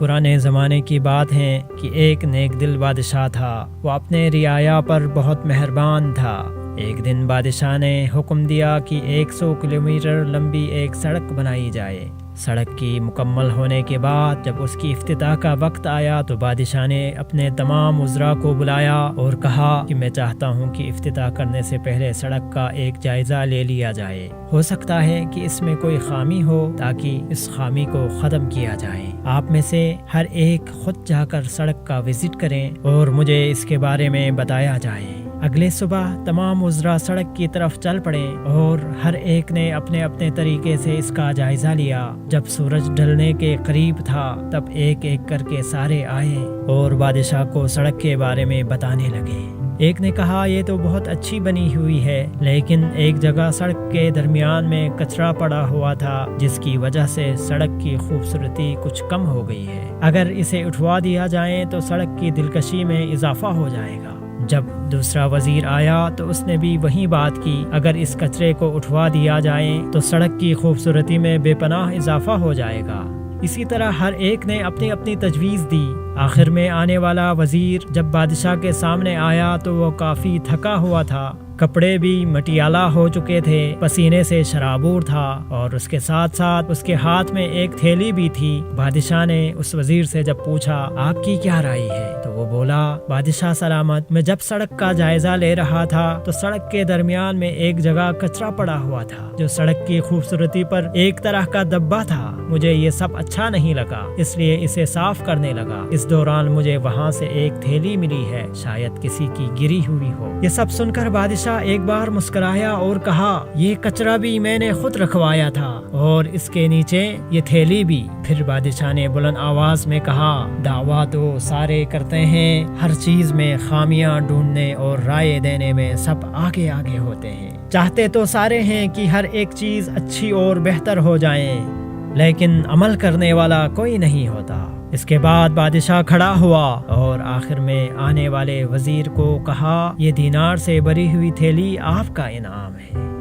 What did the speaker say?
پرانے زمانے کی بات ہے کہ ایک نیک دل بادشاہ تھا۔ وہ اپنے رعایا پر بہت مہربان تھا۔ ایک دن بادشاہ نے حکم دیا کہ 100 کلومیٹر لمبی ایک سڑک بنائی جائے۔ سڑک کی مکمل ہونے کے بعد جب اس کی افتتاح کا وقت آیا تو بادشاہ نے اپنے تمام وزراء کو بلایا اور کہا کہ میں چاہتا ہوں کہ افتتاح کرنے سے پہلے سڑک کا ایک جائزہ لے لیا جائے۔ ہو سکتا ہے کہ اس میں کوئی خامی ہو تاکہ اس خامی کو ختم کیا جائے۔ آپ میں سے ہر ایک خود جا کر سڑک کا وزٹ کریں اور مجھے اس کے بارے میں بتایا جائے۔ اگلے صبح تمام وزراء سڑک کی طرف چل پڑے اور ہر ایک نے اپنے اپنے طریقے سے اس کا جائزہ لیا۔ جب سورج ڈھلنے کے قریب تھا تب ایک ایک کر کے سارے آئے اور بادشاہ کو سڑک کے بارے میں بتانے لگے۔ ایک نے کہا یہ تو بہت اچھی بنی ہوئی ہے، لیکن ایک جگہ سڑک کے درمیان میں کچرا پڑا ہوا تھا جس کی وجہ سے سڑک کی خوبصورتی کچھ کم ہو گئی ہے۔ اگر اسے اٹھوا دیا جائے تو سڑک کی دلکشی میں اضافہ ہو جائے گا۔ جب دوسرا وزیر آیا تو اس نے بھی وہی بات کی، اگر اس کچرے کو اٹھوا دیا جائے تو سڑک کی خوبصورتی میں بے پناہ اضافہ ہو جائے گا۔ اسی طرح ہر ایک نے اپنی اپنی تجویز دی۔ آخر میں آنے والا وزیر جب بادشاہ کے سامنے آیا تو وہ کافی تھکا ہوا تھا، کپڑے بھی مٹیالہ ہو چکے تھے، پسینے سے شرابور تھا اور اس کے ساتھ ساتھ اس کے ہاتھ میں ایک تھیلی بھی تھی۔ بادشاہ نے اس وزیر سے جب پوچھا آپ کی کیا رائے ہے تو وہ بولا بادشاہ سلامت، میں جب سڑک کا جائزہ لے رہا تھا تو سڑک کے درمیان میں ایک جگہ کچرا پڑا ہوا تھا جو سڑک کی خوبصورتی پر ایک طرح کا دبا تھا۔ مجھے یہ سب اچھا نہیں لگا، اس لیے اسے صاف کرنے لگا۔ اس دوران مجھے وہاں سے ایک تھیلی ملی ہے، شاید کسی کی گری ہوئی ہو۔ یہ سب سن کر بادشاہ ایک بار مسکرایا اور کہا یہ کچرا بھی میں نے خود رکھوایا تھا اور اس کے نیچے یہ تھیلی بھی۔ پھر بادشاہ نے بلند آواز میں کہا دعویٰ تو سارے کرتے ہیں، ہر چیز میں خامیاں ڈھونڈنے اور رائے دینے میں سب آگے آگے ہوتے ہیں۔ چاہتے تو سارے ہیں کہ ہر ایک چیز اچھی اور بہتر ہو جائے، لیکن عمل کرنے والا کوئی نہیں ہوتا۔ اس کے بعد بادشاہ کھڑا ہوا اور آخر میں آنے والے وزیر کو کہا یہ دینار سے بھری ہوئی تھیلی آپ کا انعام ہے۔